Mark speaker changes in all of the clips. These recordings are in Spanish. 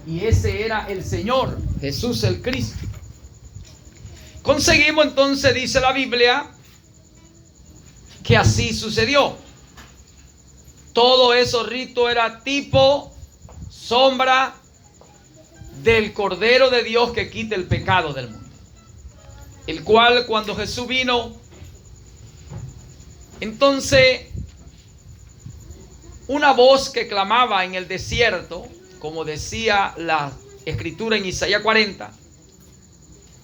Speaker 1: Y ese era el Señor, Jesús el Cristo. Conseguimos entonces, dice la Biblia, que así sucedió. Todo eso rito era tipo, sombra del Cordero de Dios que quita el pecado del mundo. El cual cuando Jesús vino, entonces una voz que clamaba en el desierto, como decía la escritura en Isaías 40,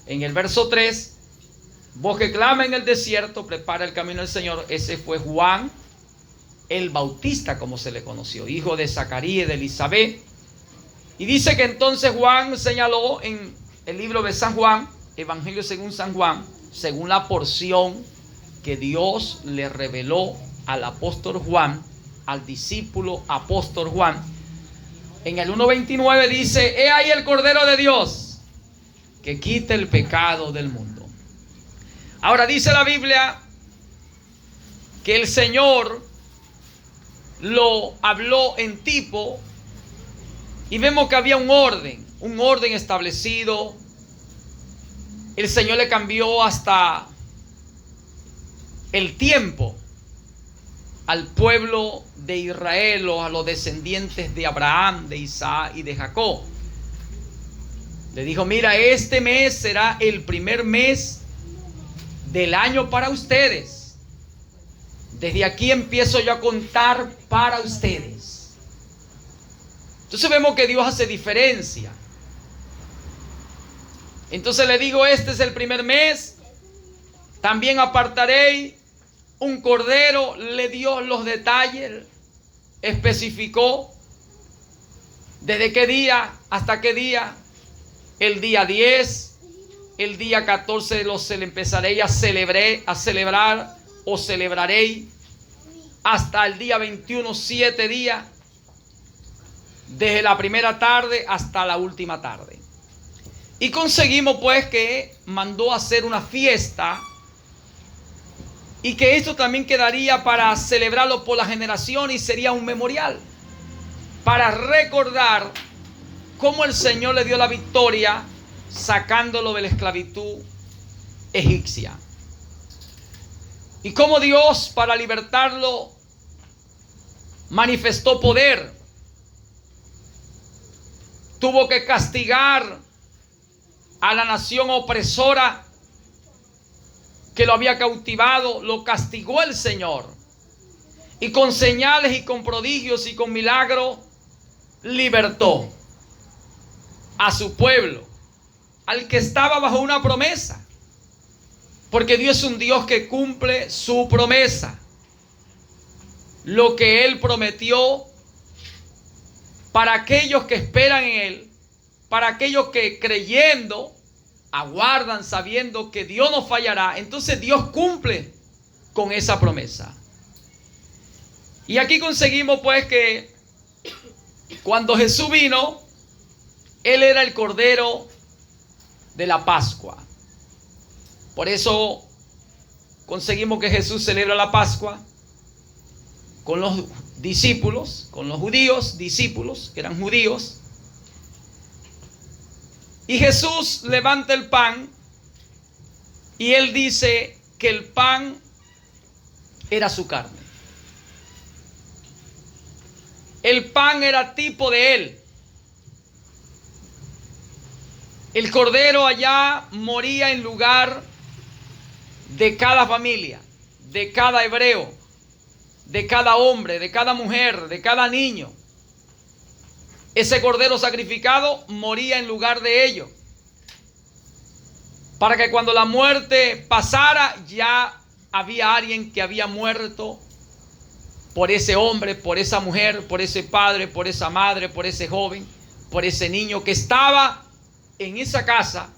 Speaker 1: en el verso 3, voz que clama en el desierto, prepara el camino del Señor. Ese fue Juan el Bautista, como se le conoció, hijo de Zacarías y de Elizabeth. Y dice que entonces Juan señaló en el libro de San Juan, Evangelio según San Juan, según la porción que Dios le reveló al apóstol Juan, al discípulo apóstol Juan. En el 1:29 dice: he ahí el Cordero de Dios que quita el pecado del mundo. Ahora dice la Biblia que el Señor lo habló en tipo, y vemos que había un orden establecido. El Señor le cambió hasta el tiempo al pueblo de Israel, o a los descendientes de Abraham, de Isaac y de Jacob. Le dijo: mira, este mes será el primer mes del año para ustedes. Desde aquí empiezo yo a contar para ustedes. Entonces vemos que Dios hace diferencia. Entonces le digo: este es el primer mes. También apartaréis un cordero. Le dio los detalles, especificó desde qué día hasta qué día. El día 10, el día 14 se le empezaréis a celebrar o celebraréis hasta el día 21, 7 días, desde la primera tarde hasta la última tarde. Y conseguimos pues que mandó a hacer una fiesta, y que esto también quedaría para celebrarlo por la generación, y sería un memorial para recordar cómo el Señor le dio la victoria sacándolo de la esclavitud egipcia, y cómo Dios, para libertarlo, manifestó poder. Tuvo que castigar a la nación opresora que lo había cautivado. Lo castigó el Señor, y con señales y con prodigios y con milagros libertó a su pueblo, al que estaba bajo una promesa, porque Dios es un Dios que cumple su promesa. Lo que Él prometió para aquellos que esperan en Él, para aquellos que creyendo aguardan, sabiendo que Dios no fallará, entonces Dios cumple con esa promesa. Y aquí conseguimos pues que cuando Jesús vino, Él era el Cordero de la Pascua. Por eso conseguimos que Jesús celebra la Pascua con los discípulos, con los judíos, discípulos que eran judíos. Y Jesús levanta el pan, y Él dice que el pan era su carne. El pan era tipo de Él. El cordero allá moría en lugar de cada familia, de cada hebreo, de cada hombre, de cada mujer, de cada niño. Ese cordero sacrificado moría en lugar de ellos, para que cuando la muerte pasara, ya había alguien que había muerto por ese hombre, por esa mujer, por ese padre, por esa madre, por ese joven, por ese niño que estaba en esa casa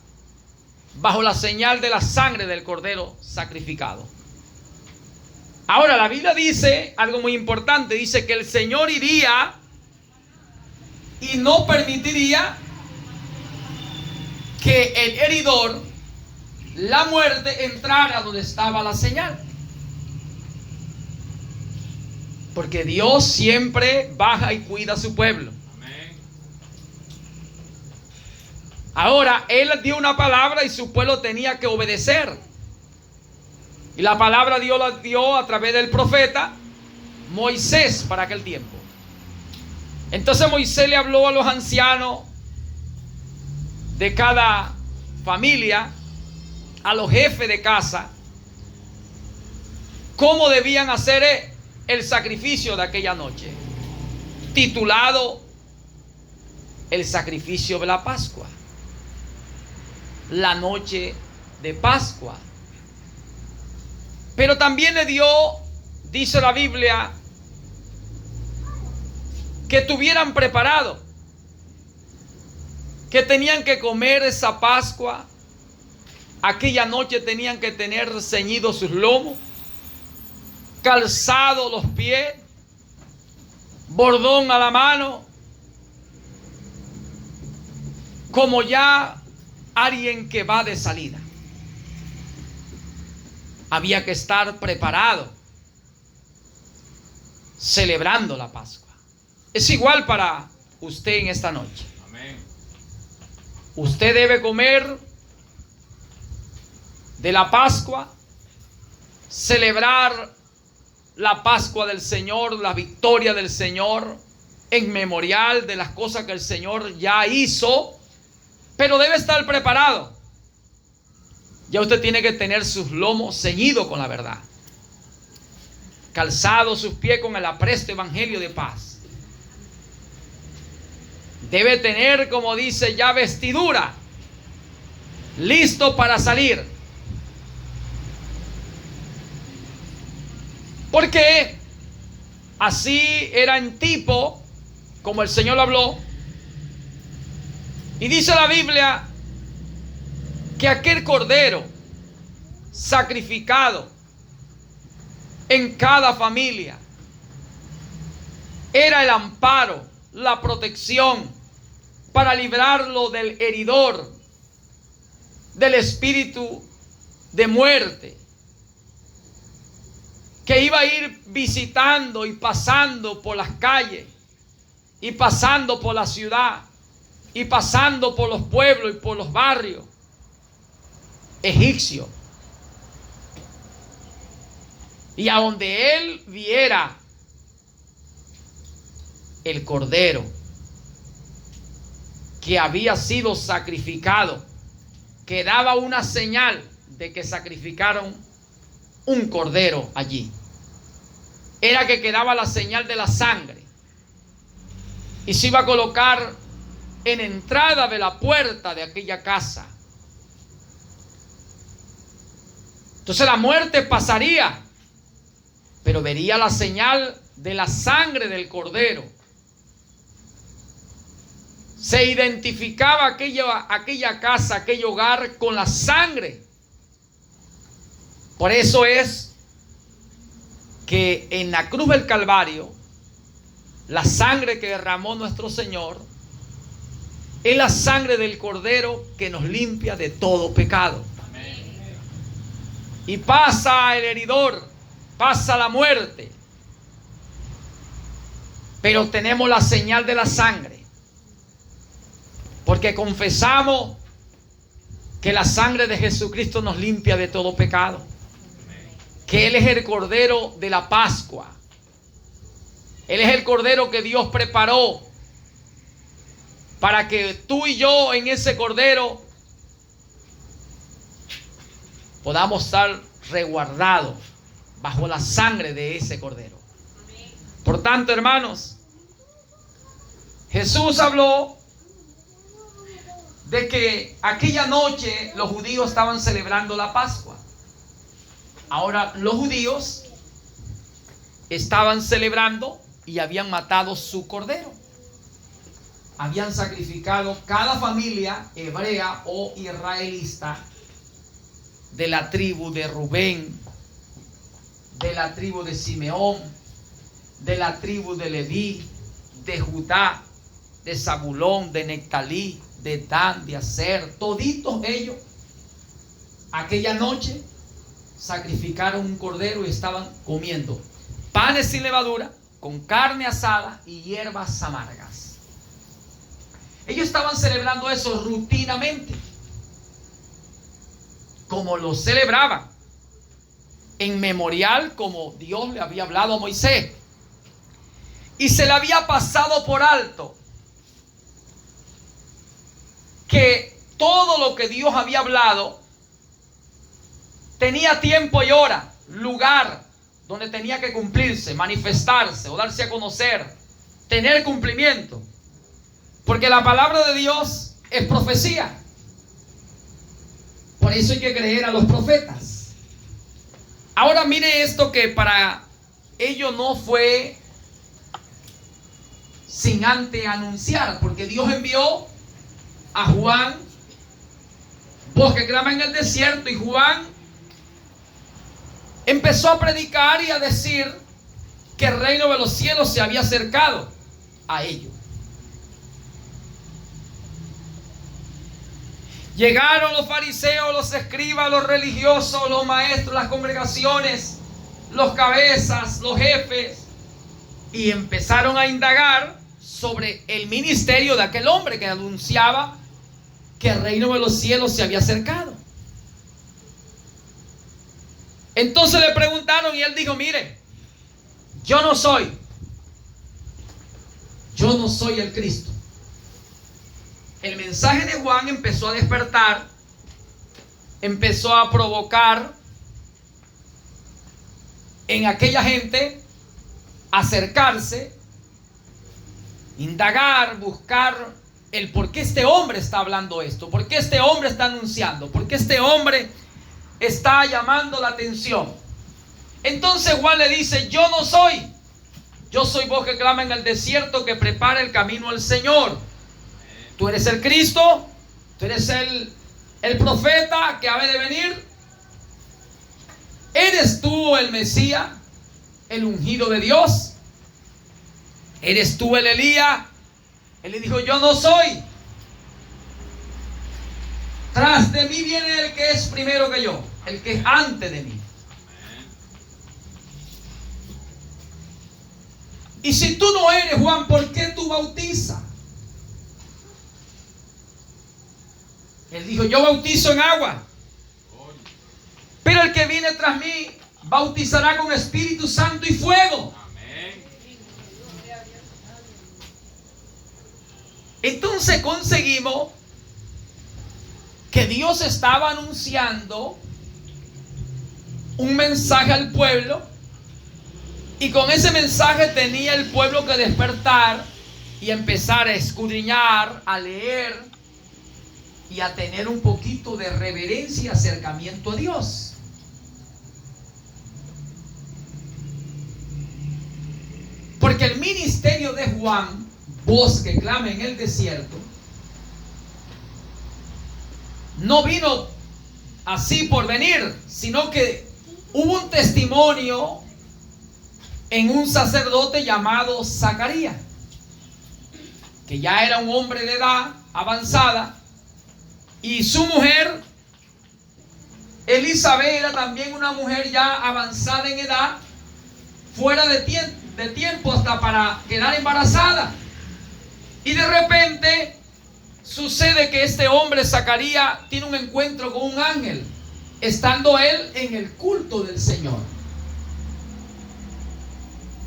Speaker 1: bajo la señal de la sangre del cordero sacrificado. Ahora la Biblia dice algo muy importante. Dice que el Señor iría y no permitiría que el heridor, la muerte, entrara donde estaba la señal, porque Dios siempre baja y cuida a su pueblo. Ahora, Él dio una palabra y su pueblo tenía que obedecer. Y la palabra Dios la dio a través del profeta Moisés para aquel tiempo. Entonces Moisés le habló a los ancianos de cada familia, a los jefes de casa, cómo debían hacer el sacrificio de aquella noche, titulado el sacrificio de la Pascua, la noche de Pascua. Pero también le dio, dice la Biblia, que tuvieran preparado, que tenían que comer esa Pascua. Aquella noche tenían que tener ceñidos sus lomos, calzados los pies, bordón a la mano, como ya alguien que va de salida. Había que estar preparado, celebrando la Pascua. Es igual para usted en esta noche.
Speaker 2: Amén.
Speaker 1: Usted debe comer de la Pascua, celebrar la Pascua del Señor, la victoria del Señor, en memorial de las cosas que el Señor ya hizo, pero debe estar preparado. Ya usted tiene que tener sus lomos ceñidos con la verdad, calzados sus pies con el apresto evangelio de paz. Debe tener, como dice, ya vestidura, listo para salir. Porque así era en tipo, como el Señor lo habló. Y dice la Biblia que aquel cordero sacrificado en cada familia era el amparo, la protección para librarlo del heridor, del espíritu de muerte, que iba a ir visitando y pasando por las calles, y pasando por la ciudad, y pasando por los pueblos y por los barrios egipcios. Y a donde él viera el cordero que había sido sacrificado, que daba una señal de que sacrificaron un cordero allí, era que quedaba la señal de la sangre y se iba a colocar en entrada de la puerta de aquella casa. Entonces la muerte pasaría, pero vería la señal de la sangre del cordero. Se identificaba aquella casa, aquel hogar con la sangre. Por eso es que en la cruz del Calvario, la sangre que derramó nuestro Señor es la sangre del cordero que nos limpia de todo pecado. Amén. Y pasa el heridor, pasa la muerte, pero tenemos la señal de la sangre, porque confesamos que la sangre de Jesucristo nos limpia de todo pecado, que Él es el cordero de la Pascua. Él es el cordero que Dios preparó para que tú y yo en ese cordero podamos estar resguardados bajo la sangre de ese cordero. Por tanto, hermanos, Jesús habló de que aquella noche los judíos estaban celebrando la Pascua. Ahora los judíos estaban celebrando y habían matado su cordero. Habían sacrificado cada familia hebrea o israelita de la tribu de Rubén, de la tribu de Simeón, de la tribu de Leví, de Judá, de Zabulón, de Nectalí, de Dan, de Aser. Toditos ellos aquella noche sacrificaron un cordero y estaban comiendo panes sin levadura, con carne asada y hierbas amargas. Ellos estaban celebrando eso rutinamente, como lo celebraban, en memorial, como Dios le había hablado a Moisés. Y se le había pasado por alto que todo lo que Dios había hablado tenía tiempo y hora, lugar donde tenía que cumplirse, manifestarse o darse a conocer, tener cumplimiento. Porque la palabra de Dios es profecía. Por eso hay que creer a los profetas. Ahora mire esto, que para ello no fue sin antes anunciar, porque Dios envió a Juan, voz que clama en el desierto, y Juan empezó a predicar y a decir que el reino de los cielos se había acercado a ellos. Llegaron los fariseos, los escribas, los religiosos, los maestros, las congregaciones, los cabezas, los jefes, y empezaron a indagar sobre el ministerio de aquel hombre que anunciaba que el reino de los cielos se había acercado. Entonces le preguntaron y él dijo: mire, yo no soy el Cristo. El mensaje de Juan empezó a despertar, empezó a provocar en aquella gente acercarse, indagar, buscar el por qué este hombre está hablando esto, por qué este hombre está anunciando, por qué este hombre está llamando la atención. Entonces Juan le dice: yo no soy, yo soy voz que clama en el desierto, que prepara el camino al Señor. Tú eres el Cristo, tú eres el profeta que ha de venir. ¿Eres tú el Mesías, el ungido de Dios? ¿Eres tú el Elías? Él le dijo: yo no soy. Tras de mí viene el que es primero que yo, el que es antes de mí. Y si tú no eres, Juan, ¿por qué tú bautizas? Él dijo: yo bautizo en agua, pero el que viene tras mí bautizará con Espíritu Santo y fuego. Entonces conseguimos que Dios estaba anunciando un mensaje al pueblo, y con ese mensaje tenía el pueblo que despertar y empezar a escudriñar, a leer y a tener un poquito de reverencia y acercamiento a Dios. Porque el ministerio de Juan, voz que clama en el desierto, no vino así por venir, sino que hubo un testimonio en un sacerdote llamado Zacarías, que ya era un hombre de edad avanzada, y su mujer Elizabeth era también una mujer ya avanzada en edad, fuera de tiempo hasta para quedar embarazada. Y de repente sucede que este hombre Zacarías tiene un encuentro con un ángel, estando él en el culto del Señor,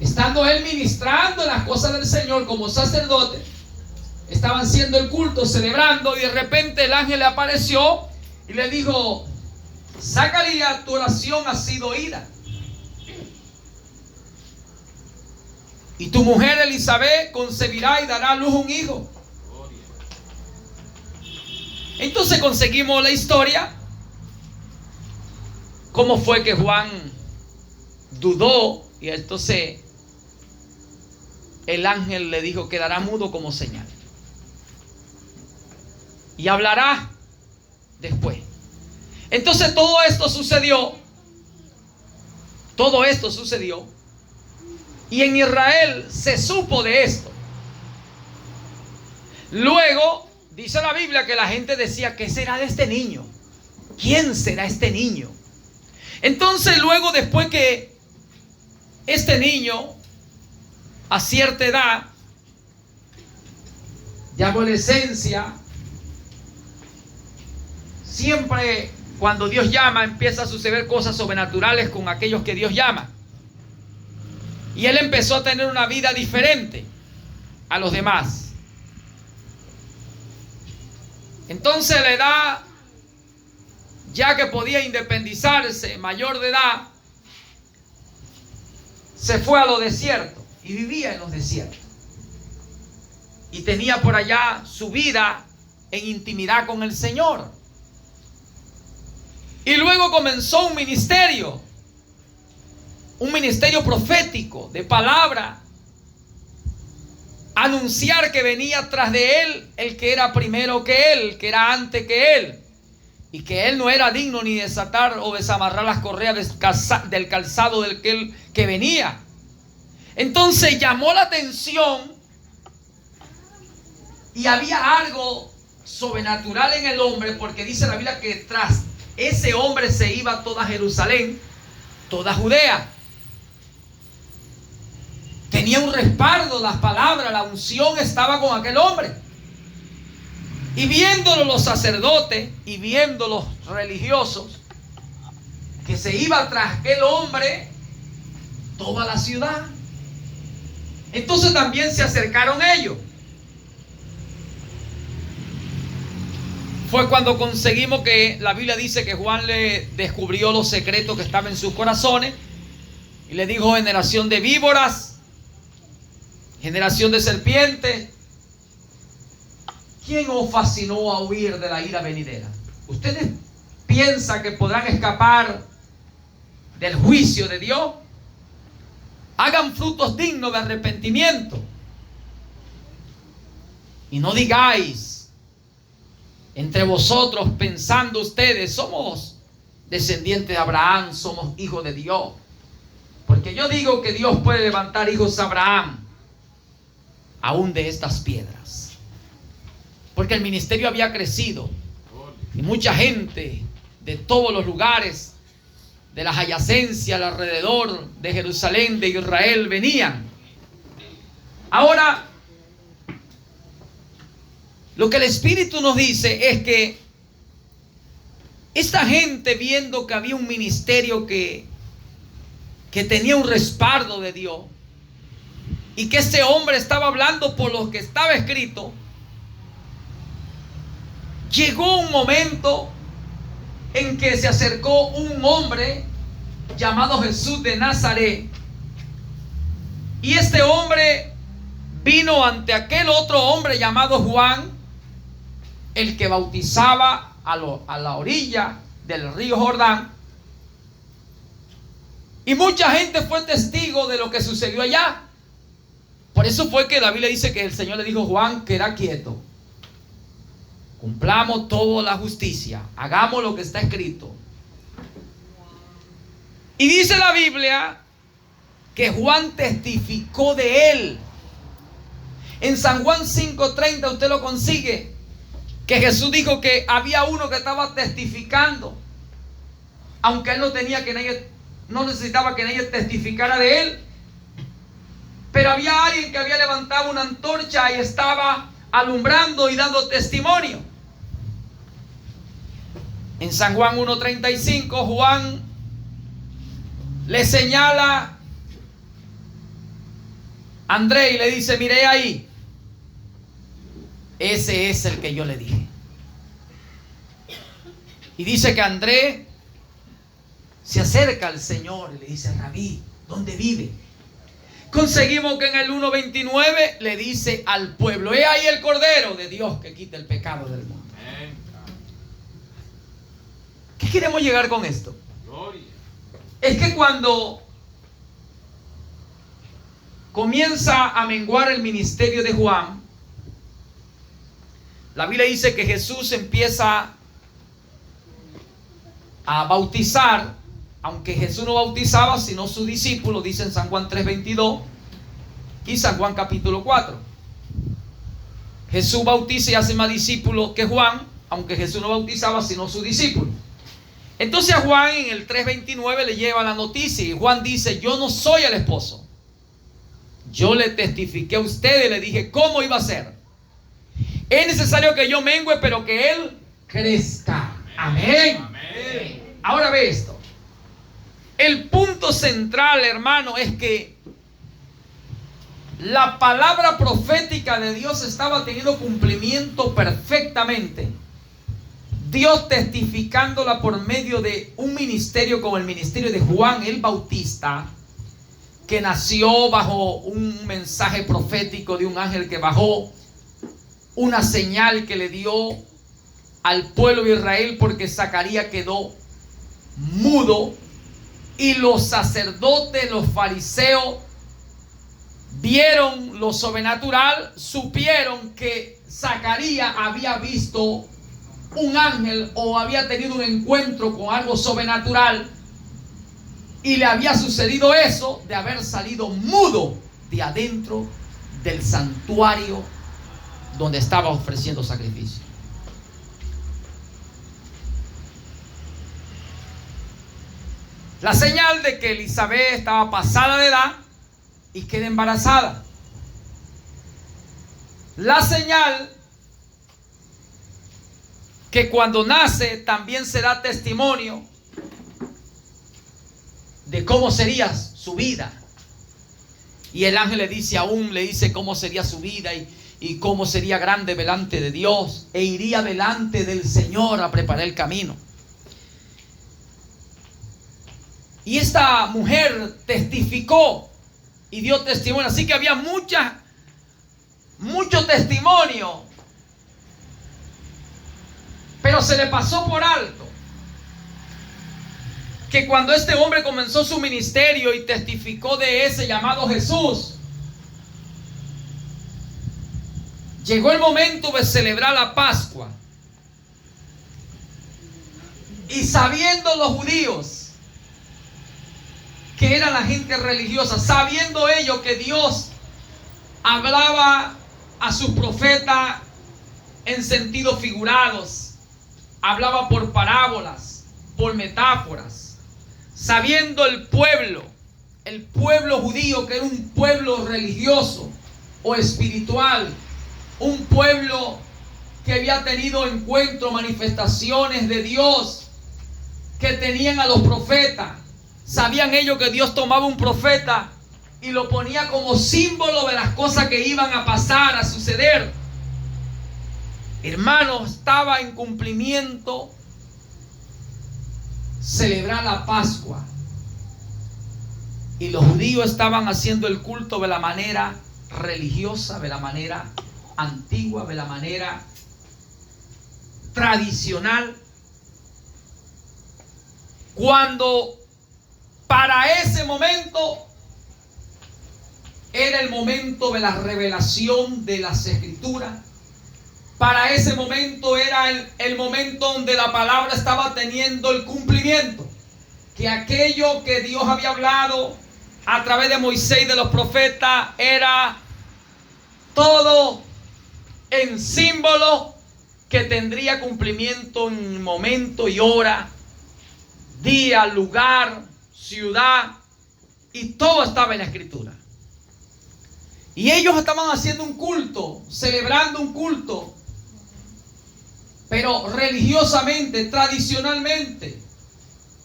Speaker 1: estando él ministrando las cosas del Señor como sacerdote. Estaban haciendo el culto, celebrando, y de repente el ángel le apareció y le dijo: Zacarías, tu oración ha sido oída, y tu mujer Elizabeth concebirá y dará a luz un hijo. Entonces conseguimos la historia, cómo fue que Juan dudó, y entonces el ángel le dijo: quedará mudo como señal y hablará después. Entonces todo esto sucedió, y en Israel se supo de esto. Luego dice la Biblia que la gente decía: ¿qué será de este niño? ¿Quién será este niño? Entonces luego, después que este niño a cierta edad de adolescencia, siempre cuando Dios llama empieza a suceder cosas sobrenaturales con aquellos que Dios llama. Y él empezó a tener una vida diferente a los demás. Entonces a la edad, ya que podía independizarse, mayor de edad, se fue a los desiertos y vivía en los desiertos. Y tenía por allá su vida en intimidad con el Señor. Y luego comenzó un ministerio profético de palabra, anunciar que venía tras de él el que era primero que él, que era antes que él, y que él no era digno ni desatar o desamarrar las correas del calzado del que venía. Entonces llamó la atención y había algo sobrenatural en el hombre, porque dice la Biblia que tras ese hombre se iba toda Jerusalén, toda Judea. Tenía un respaldo, las palabras, la unción estaba con aquel hombre. Y viéndolo los sacerdotes y viendo los religiosos, que se iba tras aquel hombre toda la ciudad. Entonces también se acercaron ellos. Fue cuando conseguimos que la Biblia dice que Juan le descubrió los secretos que estaban en sus corazones y le dijo: generación de víboras, generación de serpientes, ¿quién os fascinó a huir de la ira venidera? ¿Ustedes piensan que podrán escapar del juicio de Dios? Hagan frutos dignos de arrepentimiento y no digáis entre vosotros, pensando ustedes: somos descendientes de Abraham, somos hijos de Dios. Porque yo digo que Dios puede levantar hijos de Abraham aún de estas piedras. Porque el ministerio había crecido y mucha gente de todos los lugares, de las adyacencias, alrededor de Jerusalén, de Israel, venían. Ahora, lo que el Espíritu nos dice es que esta gente, viendo que había un ministerio que tenía un respaldo de Dios, y que ese hombre estaba hablando por lo que estaba escrito, llegó un momento en que se acercó un hombre llamado Jesús de Nazaret, y este hombre vino ante aquel otro hombre llamado Juan, el que bautizaba a la orilla del río Jordán, y mucha gente fue testigo de lo que sucedió allá. Por eso fue que la Biblia dice que el Señor le dijo: Juan, queda quieto, cumplamos toda la justicia, hagamos lo que está escrito. Y dice la Biblia que Juan testificó de él. En San Juan 5:30 usted lo consigue, que Jesús dijo que había uno que estaba testificando, aunque él no necesitaba que nadie testificara de él, pero había alguien que había levantado una antorcha y estaba alumbrando y dando testimonio. En San Juan 1:35 Juan le señala a Andrés y le dice: mire ahí, ese es el que yo le dije. Y dice que Andrés se acerca al Señor y le dice: Rabí, ¿dónde vive? Conseguimos que en el 1:29 le dice al pueblo: he ahí el Cordero de Dios que quita el pecado del mundo. ¿Qué queremos llegar con esto? Es que cuando comienza a menguar el ministerio de Juan, la Biblia dice que Jesús empieza a bautizar, aunque Jesús no bautizaba sino sus discípulos, dice en San Juan 3:22 y San Juan capítulo 4. Jesús bautiza y hace más discípulos que Juan, aunque Jesús no bautizaba sino sus discípulos. Entonces a Juan en el 3:29 le lleva la noticia y Juan dice: yo no soy el esposo. Yo le testifiqué a ustedes, le dije cómo iba a ser. Es necesario que yo mengüe, pero que Él crezca. Amén.
Speaker 2: Amén.
Speaker 1: Ahora ve esto. El punto central, hermano, es que la palabra profética de Dios estaba teniendo cumplimiento perfectamente. Dios testificándola por medio de un ministerio como el ministerio de Juan el Bautista, que nació bajo un mensaje profético de un ángel que bajó, una señal que le dio al pueblo de Israel, porque Zacarías quedó mudo, y los sacerdotes, los fariseos, vieron lo sobrenatural, supieron que Zacarías había visto un ángel o había tenido un encuentro con algo sobrenatural, y le había sucedido eso de haber salido mudo de adentro del santuario donde estaba ofreciendo sacrificio. La señal de que Elizabeth estaba pasada de edad y queda embarazada. La señal que cuando nace también se da testimonio de cómo sería su vida. Y el ángel le dice cómo sería su vida y cómo sería grande delante de Dios, e iría delante del Señor a preparar el camino. Y esta mujer testificó y dio testimonio. Así que había mucho testimonio, pero se le pasó por alto que cuando este hombre comenzó su ministerio y testificó de ese llamado Jesús, llegó el momento de celebrar la Pascua. Y sabiendo los judíos que era la gente religiosa, sabiendo ellos que Dios hablaba a sus profetas en sentidos figurados, hablaba por parábolas, por metáforas, sabiendo el pueblo judío que era un pueblo religioso o espiritual, un pueblo que había tenido encuentros, manifestaciones de Dios, que tenían a los profetas. Sabían ellos que Dios tomaba un profeta y lo ponía como símbolo de las cosas que iban a pasar, a suceder. Hermanos, estaba en cumplimiento celebrar la Pascua. Y los judíos estaban haciendo el culto de la manera religiosa, de la manera antigua, de la manera tradicional. Cuando para ese momento era el momento de la revelación de las Escrituras. Para ese momento era el momento donde la palabra estaba teniendo el cumplimiento. Que aquello que Dios había hablado a través de Moisés y de los profetas era todo en símbolo que tendría cumplimiento en momento y hora, día, lugar, ciudad, y todo estaba en la Escritura. Y ellos estaban haciendo un culto, celebrando un culto, pero religiosamente, tradicionalmente,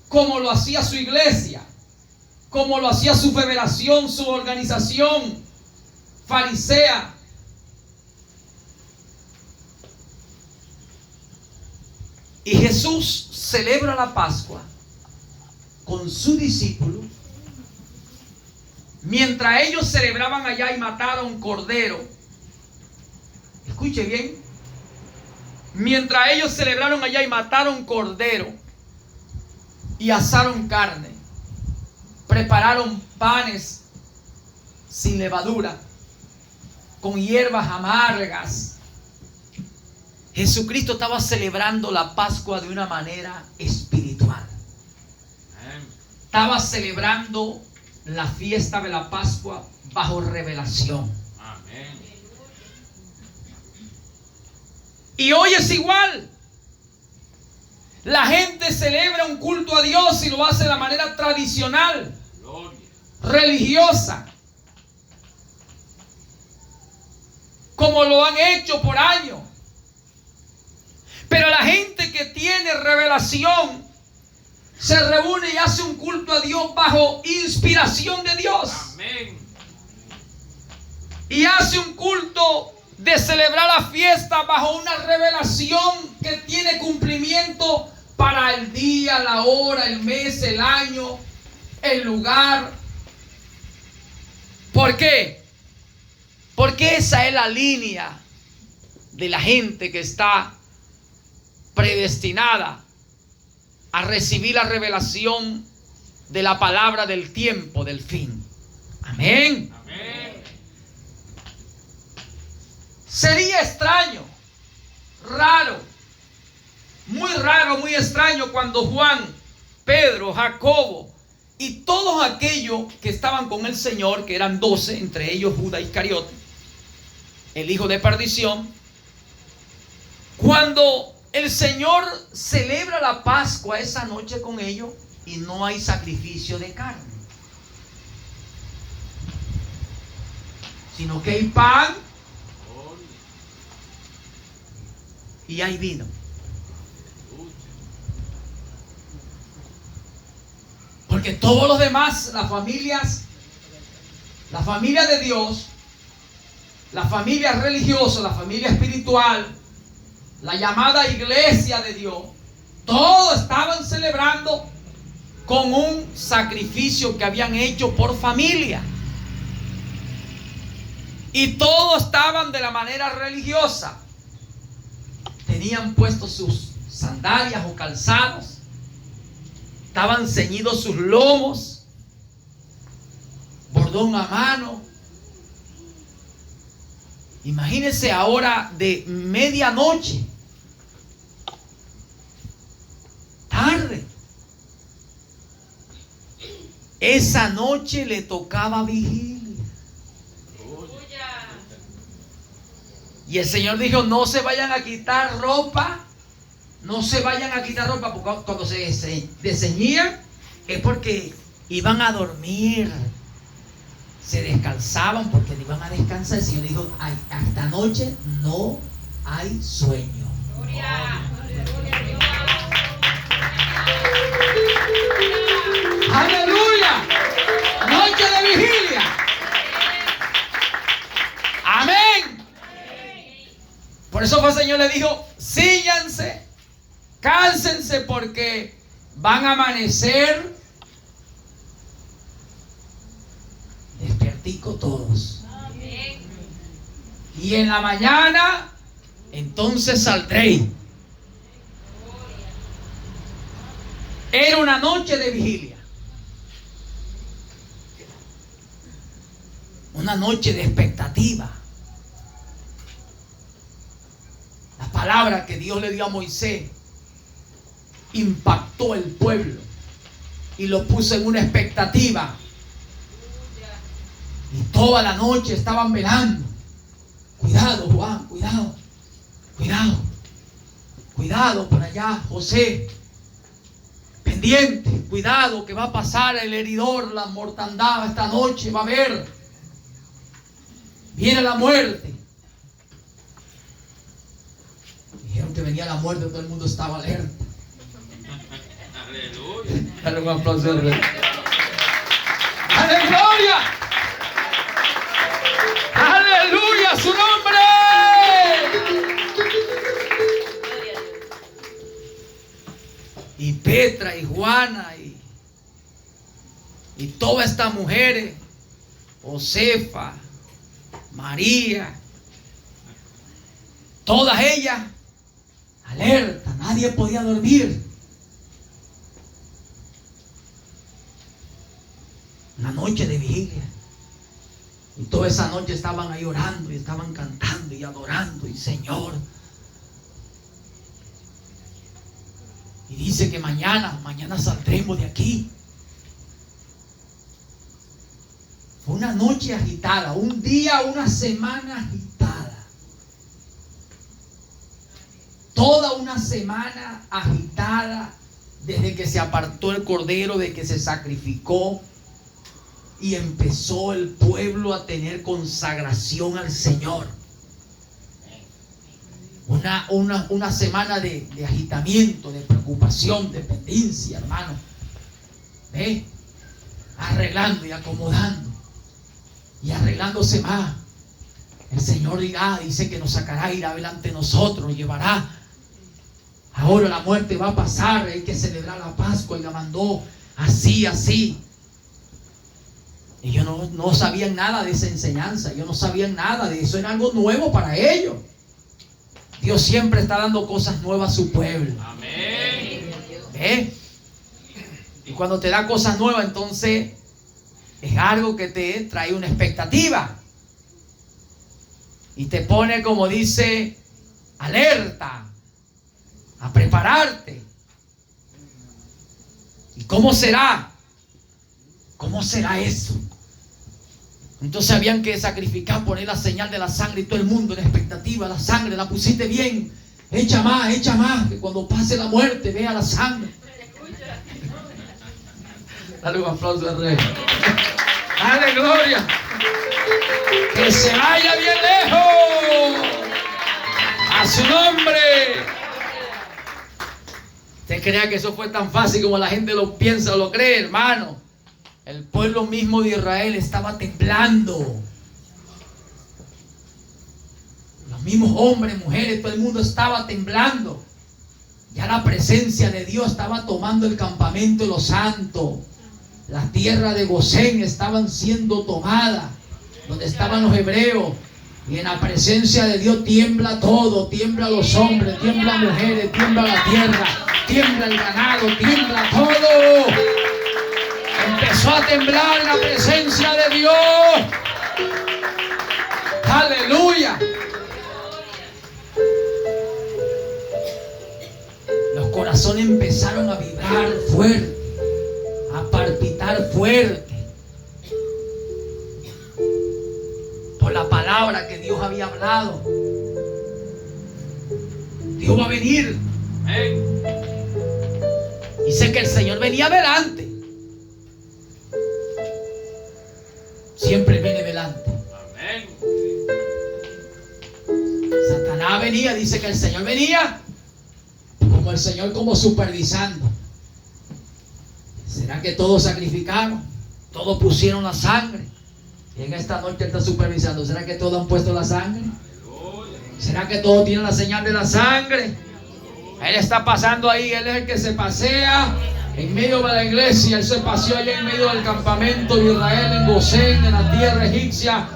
Speaker 1: como lo hacía su iglesia, como lo hacía su federación, su organización farisea. Y Jesús celebra la Pascua con su discípulo. Mientras ellos celebraban allá y mataron cordero. Escuche bien. Mientras ellos celebraron allá y mataron cordero y asaron carne, prepararon panes sin levadura, con hierbas amargas. Jesucristo estaba celebrando la Pascua de una manera espiritual. Estaba celebrando la fiesta de la Pascua bajo revelación.
Speaker 2: Amén.
Speaker 1: Y hoy es igual. La gente celebra un culto a Dios y lo hace de la manera tradicional,
Speaker 2: Gloria.
Speaker 1: religiosa, como lo han hecho por años. que tiene revelación se reúne y hace un culto a Dios bajo inspiración de Dios.
Speaker 2: Amén.
Speaker 1: Y hace un culto de celebrar la fiesta bajo una revelación que tiene cumplimiento para el día, la hora, el mes, el año, el lugar. ¿Por qué? Porque esa es la línea de la gente que está predestinada a recibir la revelación de la palabra del tiempo, del fin. Amén.
Speaker 2: Amén.
Speaker 1: Sería extraño, raro, muy extraño cuando Juan, Pedro, Jacobo y todos aquellos que estaban con el Señor, que eran 12, entre ellos Judas Iscariote, el hijo de perdición, cuando el Señor celebra la Pascua esa noche con ellos y no hay sacrificio de carne, sino que hay pan y hay vino. Porque todos los demás, las familias, la familia de Dios, la familia religiosa, la familia espiritual, la llamada iglesia de Dios, todos estaban celebrando con un sacrificio que habían hecho por familia. Y todos estaban de la manera religiosa. Tenían puestos sus sandalias o calzados. Estaban ceñidos sus lomos. Bordón a mano. Imagínense ahora de medianoche. Tarde. Esa noche le tocaba vigilia. Y el Señor dijo, no se vayan a quitar ropa. No se vayan a quitar ropa, porque cuando se desceñían es porque iban a dormir. Se descansaban porque iban a descansar. El Señor dijo, esta noche no hay sueño. Aleluya. Noche de vigilia. Amén. Por eso fue el Señor le dijo, síllanse, cálcense, porque van a amanecer despierticos todos. Amén. Y en la mañana entonces saldréis. Era una noche de vigilia, una noche de expectativa. La palabra que Dios le dio a Moisés impactó el pueblo y lo puso en una expectativa. Y toda la noche estaban velando. Cuidado, Juan, cuidado, cuidado, cuidado por allá, José. Pendiente, cuidado que va a pasar el heridor, la mortandad esta noche, va a haber. Viene la muerte. Dijeron que venía la muerte, todo el mundo estaba alerta.
Speaker 2: Aleluya.
Speaker 1: Dale un aplauso al Rey. ¡Aleluya! ¡Aleluya! ¡Su nombre! Y Petra y Juana y todas estas mujeres, Josefa, María, todas ellas alerta, nadie podía dormir. Una noche de vigilia. Y toda esa noche estaban ahí orando y estaban cantando y adorando y Señor. Y dice que mañana saldremos de aquí. Fue una noche agitada, un día, una semana agitada. Toda una semana agitada desde que se apartó el cordero, de que se sacrificó y empezó el pueblo a tener consagración al Señor. Una semana de agitamiento, de preocupación, de dependencia, hermano. Arreglando y acomodando. Y arreglándose más. El Señor dice que nos sacará, irá delante de nosotros, nos llevará. Ahora la muerte va a pasar, hay que celebrar la Pascua y la mandó así. Y ellos no sabían nada de esa enseñanza, ellos no sabían nada de eso, era algo nuevo para ellos. Dios siempre está dando cosas nuevas a su pueblo. Amén. Y cuando te da cosas nuevas, entonces es algo que te trae una expectativa. Y te pone, como dice, alerta, a prepararte. ¿Y cómo será? ¿Cómo será eso? Entonces habían que sacrificar, poner la señal de la sangre y todo el mundo en expectativa. La sangre, la pusiste bien, echa más, que cuando pase la muerte vea la sangre. Dale un aplauso al Rey. Dale gloria. Que se vaya bien lejos. A su nombre. ¿Usted crea que eso fue tan fácil como la gente lo piensa o lo cree, hermano? El pueblo mismo de Israel estaba temblando. Los mismos hombres, mujeres, todo el mundo estaba temblando. Ya la presencia de Dios estaba tomando el campamento de los santos. Las tierras de Gosén estaban siendo tomadas, donde estaban los hebreos. Y en la presencia de Dios tiembla todo, tiembla los hombres, tiembla mujeres, tiembla la tierra, tiembla el ganado, tiembla todo. Empezó a temblar en la presencia de Dios. Aleluya. Los corazones empezaron a vibrar fuerte, a palpitar fuerte, por la palabra que Dios había hablado. Dios va a venir. Dice que el Señor venía delante. Siempre viene delante. Amén. Satanás venía, dice que el Señor venía como el Señor, como supervisando. ¿Será que todos sacrificaron? Todos pusieron la sangre. Y en esta noche está supervisando. ¿Será que todos han puesto la sangre? ¿Será que todos tienen la señal de la sangre? Él está pasando ahí. Él es el que se pasea en medio de la iglesia. Él se paseó allá en medio del campamento de Israel, en Gosén, en la tierra egipcia,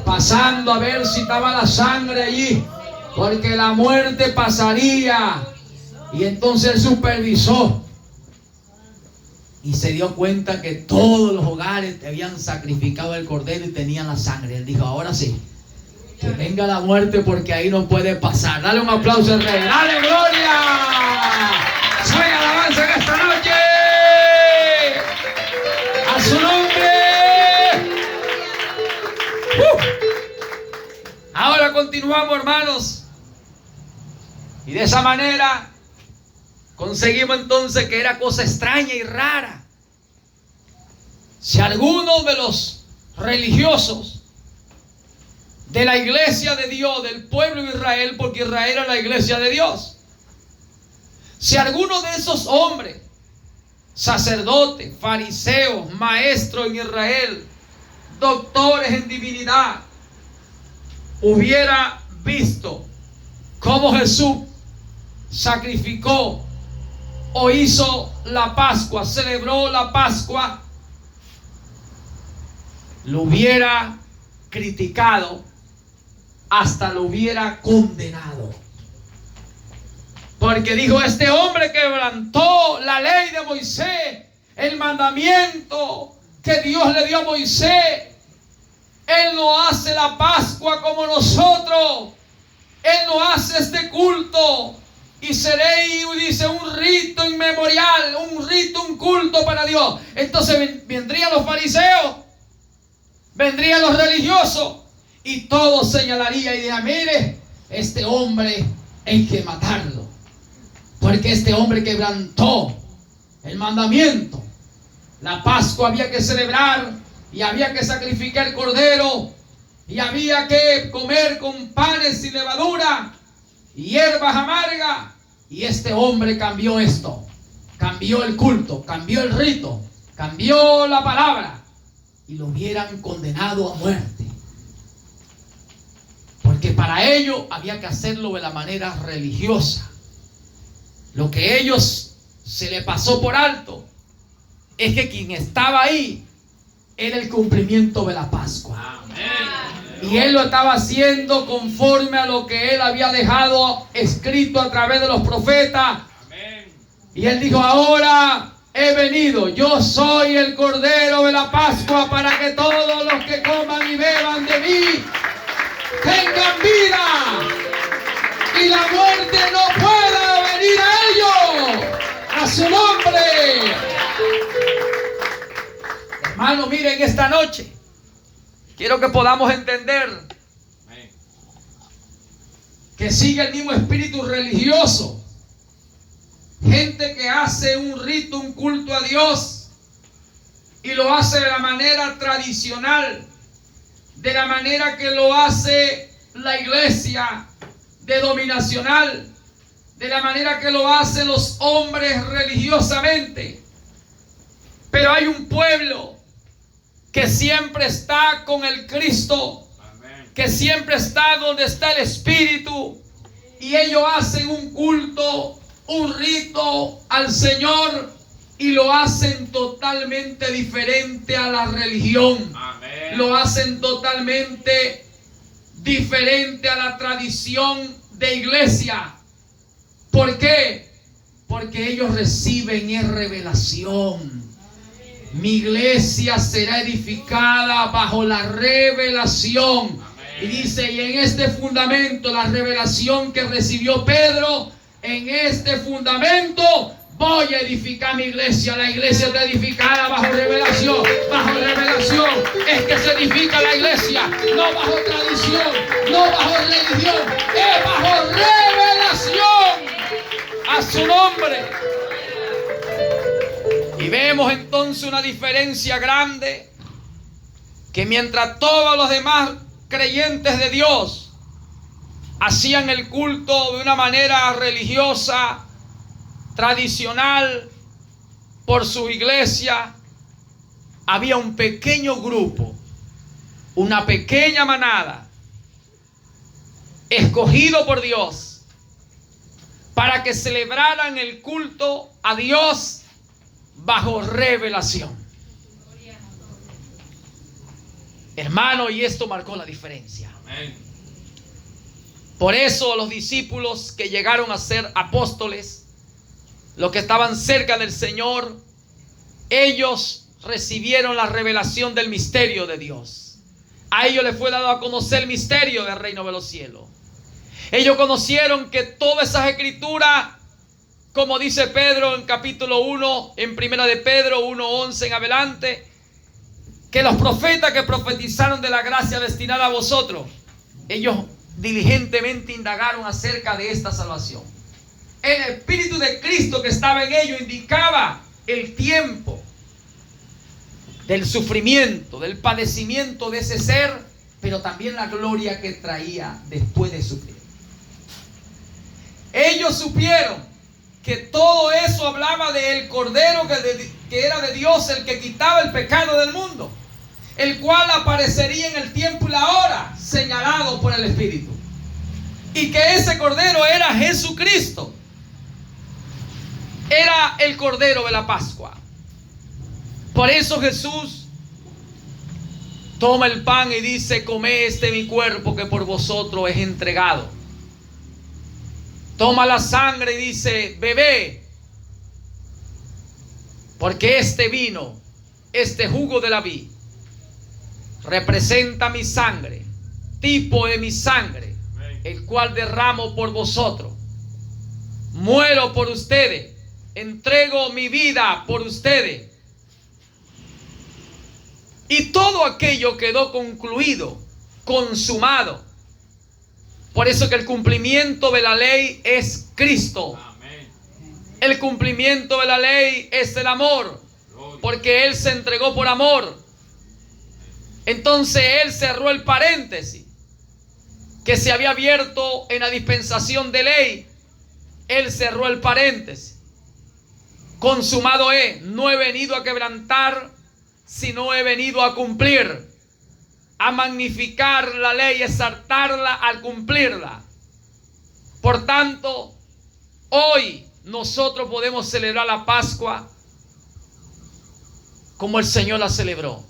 Speaker 1: pasando a ver si estaba la sangre allí, porque la muerte pasaría. Y entonces él supervisó y se dio cuenta que todos los hogares habían sacrificado el cordero y tenían la sangre. Él dijo: ahora sí, que venga la muerte, porque ahí no puede pasar. Dale un aplauso al Rey. Dale gloria. Soy alabanza en esta noche. A su nombre. Ahora continuamos, hermanos. Y de esa manera conseguimos entonces que era cosa extraña y rara. Si alguno de los religiosos de la iglesia de Dios, del pueblo de Israel, porque Israel era la iglesia de Dios, si alguno de esos hombres, sacerdotes, fariseos, maestros en Israel, doctores en divinidad, hubiera visto cómo Jesús sacrificó o hizo la Pascua, celebró la Pascua, lo hubiera criticado, hasta lo hubiera condenado. Porque dijo: este hombre quebrantó la ley de Moisés, el mandamiento que Dios le dio a Moisés. Él no hace la Pascua como nosotros. Él no hace este culto. Y seréis, dice, un rito inmemorial, un rito, un culto para Dios. Entonces vendrían los fariseos, vendrían los religiosos, y todos señalarían y dirían: mire, este hombre hay que matarlo, porque este hombre quebrantó el mandamiento. La Pascua había que celebrar, y había que sacrificar el cordero, y había que comer con panes sin levadura, hierbas amargas. Y este hombre cambió esto, cambió el culto, cambió el rito, cambió la palabra, y lo hubieran condenado a muerte. Porque para ello había que hacerlo de la manera religiosa. Lo que ellos se le pasó por alto es que quien estaba ahí era el cumplimiento de la Pascua. Amén. Y él lo estaba haciendo conforme a lo que él había dejado escrito a través de los profetas. Amén. Y él dijo: ahora he venido, yo soy el Cordero de la Pascua, para que todos los que coman y beban de mí tengan vida, y la muerte no pueda venir a ellos. A su nombre. Hermano, miren, esta noche quiero que podamos entender que sigue el mismo espíritu religioso. Gente que hace un rito, un culto a Dios, y lo hace de la manera tradicional, de la manera que lo hace la iglesia denominacional, de la manera que lo hacen los hombres religiosamente. Pero hay un pueblo que siempre está con el Cristo, que siempre está donde está el Espíritu, y ellos hacen un culto, un rito al Señor, y lo hacen totalmente diferente a la religión. Amén. Lo hacen totalmente diferente a la tradición de iglesia. ¿Por qué? Porque ellos reciben revelación. Mi iglesia será edificada bajo la revelación. Amén. Y dice: y en este fundamento, la revelación que recibió Pedro, en este fundamento voy a edificar mi iglesia. La iglesia está edificada bajo revelación. Bajo revelación es que se edifica la iglesia, no bajo tradición, no bajo religión, es bajo revelación. A su nombre. Y vemos entonces una diferencia grande, que mientras todos los demás creyentes de Dios hacían el culto de una manera religiosa, tradicional, por su iglesia, había un pequeño grupo, una pequeña manada, escogido por Dios para que celebraran el culto a Dios bajo revelación. Hermano, y esto marcó la diferencia. Amén. Por eso los discípulos que llegaron a ser apóstoles, los que estaban cerca del Señor, ellos recibieron la revelación del misterio de Dios. A ellos les fue dado a conocer el misterio del reino de los cielos. Ellos conocieron que todas esas escrituras, como dice Pedro en capítulo 1, en primera de Pedro 1:11 en adelante, que los profetas que profetizaron de la gracia destinada a vosotros, ellos diligentemente indagaron acerca de esta salvación. El Espíritu de Cristo que estaba en ellos indicaba el tiempo del sufrimiento, del padecimiento de ese ser, pero también la gloria que traía después de sufrir. Ellos supieron que todo eso hablaba del Cordero que era de Dios, el que quitaba el pecado del mundo, el cual aparecería en el tiempo y la hora señalado por el Espíritu, y que ese Cordero era Jesucristo, era el Cordero de la Pascua. Por eso Jesús toma el pan y dice: comed mi cuerpo que por vosotros es entregado. Toma la sangre y dice: bebé, porque este vino, este jugo de la vid, representa mi sangre, tipo de mi sangre, el cual derramo por vosotros. Muero por ustedes, entrego mi vida por ustedes. Y todo aquello quedó concluido, consumado. Por eso que el cumplimiento de la ley es Cristo. Amén. El cumplimiento de la ley es el amor, porque Él se entregó por amor. Entonces Él cerró el paréntesis que se había abierto en la dispensación de ley, Él cerró el paréntesis. Consumado es, no he venido a quebrantar, sino he venido a cumplir, a magnificar la ley, exaltarla al cumplirla. Por tanto, hoy nosotros podemos celebrar la Pascua como el Señor la celebró,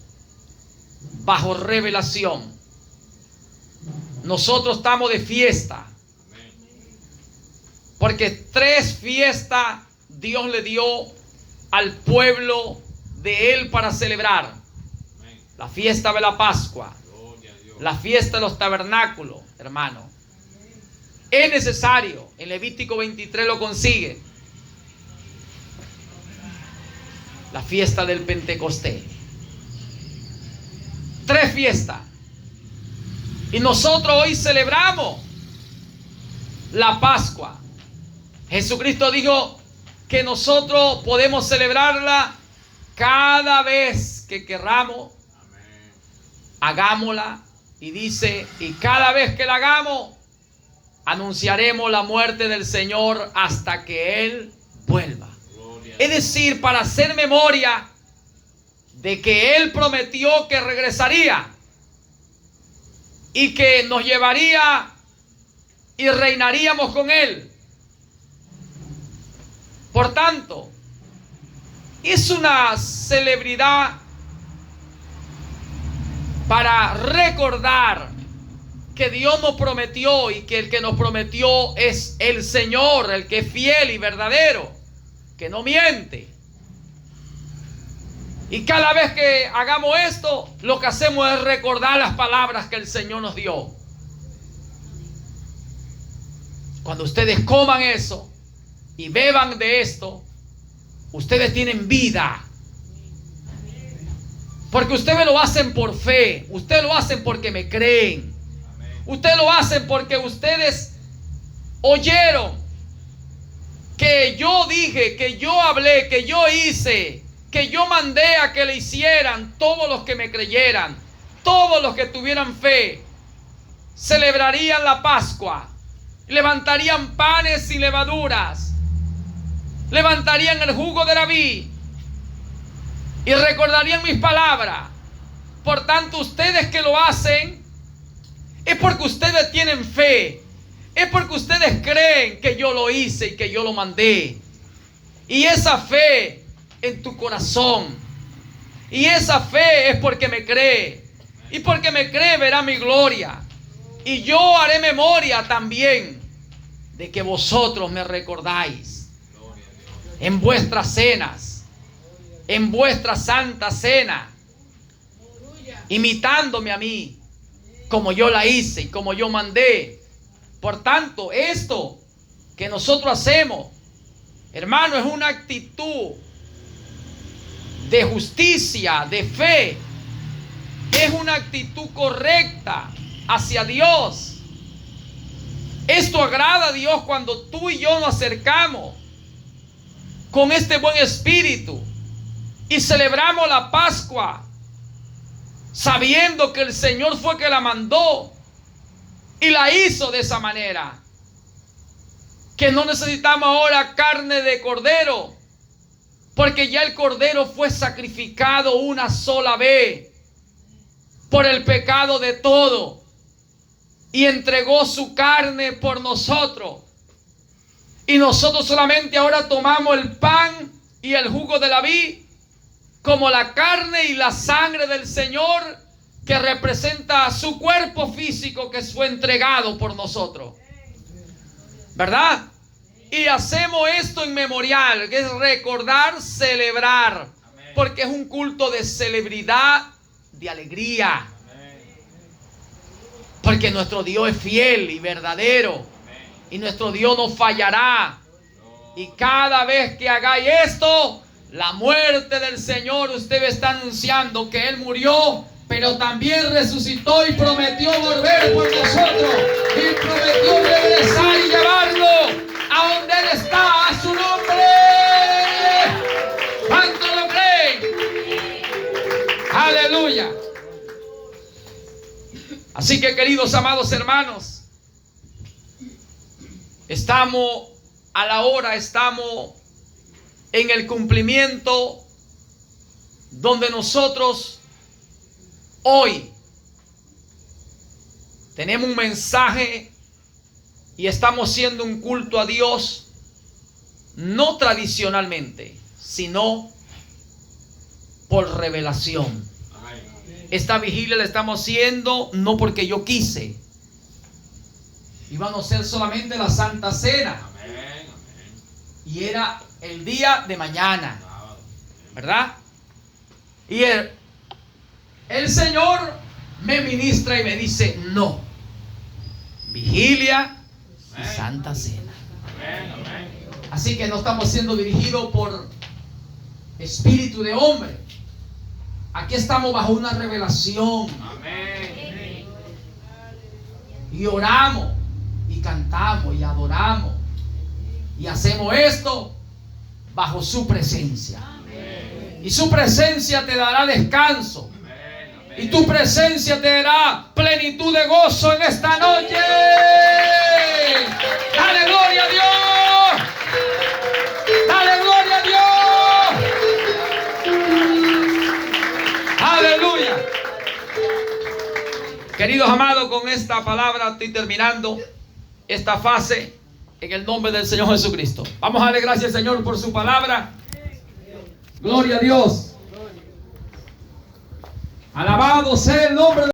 Speaker 1: bajo revelación. Nosotros estamos de fiesta, porque 3 fiestas Dios le dio al pueblo de Él para celebrar. La fiesta de la Pascua, la fiesta de los tabernáculos, hermano. Es necesario, en Levítico 23 lo consigue, la fiesta del Pentecostés. 3 fiestas. Y nosotros hoy celebramos la Pascua. Jesucristo dijo que nosotros podemos celebrarla cada vez que querramos. Hagámosla. Y dice, y cada vez que la hagamos, anunciaremos la muerte del Señor hasta que Él vuelva. Es decir, para hacer memoria de que Él prometió que regresaría y que nos llevaría y reinaríamos con Él. Por tanto, es una celebridad para recordar que Dios nos prometió y que el que nos prometió es el Señor, el que es fiel y verdadero, que no miente. Y cada vez que hagamos esto, lo que hacemos es recordar las palabras que el Señor nos dio. Cuando ustedes coman eso y beban de esto, ustedes tienen vida. Porque ustedes lo hacen por fe, ustedes lo hacen porque me creen. Ustedes lo hacen porque ustedes oyeron que yo dije, que yo hablé, que yo hice, que yo mandé a que le hicieran todos los que me creyeran, todos los que tuvieran fe. Celebrarían la Pascua, levantarían panes y levaduras, levantarían el jugo de la vid y recordarían mis palabras. Por tanto, ustedes que lo hacen es porque ustedes tienen fe, es porque ustedes creen que yo lo hice y que yo lo mandé. Y esa fe en tu corazón, y esa fe es porque me cree, y porque me cree verá mi gloria. Y yo haré memoria también de que vosotros me recordáis en vuestras cenas, en vuestra santa cena, imitándome a mí, como yo la hice y como yo mandé. Por tanto, esto que nosotros hacemos, hermano, es una actitud de justicia, de fe. Es una actitud correcta hacia Dios. Esto agrada a Dios cuando tú y yo nos acercamos con este buen espíritu y celebramos la Pascua, sabiendo que el Señor fue que la mandó y la hizo de esa manera. Que no necesitamos ahora carne de cordero, porque ya el cordero fue sacrificado una sola vez por el pecado de todo y entregó su carne por nosotros. Y nosotros solamente ahora tomamos el pan y el jugo de la vid como la carne y la sangre del Señor, que representa su cuerpo físico que fue entregado por nosotros, ¿verdad? Y hacemos esto en memorial, que es recordar, celebrar, porque es un culto de celebridad, de alegría, porque nuestro Dios es fiel y verdadero, y nuestro Dios no fallará. Y cada vez que hagáis esto, la muerte del Señor, usted está anunciando que Él murió, pero también resucitó y prometió volver por nosotros, y prometió regresar y llevarlo a donde Él está, a su nombre. ¿Cuánto lo creen? Aleluya. Así que, queridos amados hermanos, Estamos en el cumplimiento donde nosotros hoy tenemos un mensaje y estamos haciendo un culto a Dios, no tradicionalmente, sino por revelación. Esta vigilia la estamos haciendo no porque yo quise. Iban a ser solamente la Santa Cena. Y era el día de mañana, ¿verdad? Y el Señor me ministra y me dice: no, vigilia y Santa Cena. Así que no estamos siendo dirigidos por espíritu de hombre. Aquí estamos bajo una revelación. Y oramos, y cantamos, y adoramos, y hacemos esto bajo su presencia. Y su presencia te dará descanso. Y tu presencia te dará plenitud de gozo en esta noche. Dale gloria a Dios. Dale gloria a Dios. Aleluya. Queridos amados, con esta palabra estoy terminando esta fase en el nombre del Señor Jesucristo. Vamos a darle gracias al Señor por su palabra. Gloria a Dios. Alabado sea el nombre de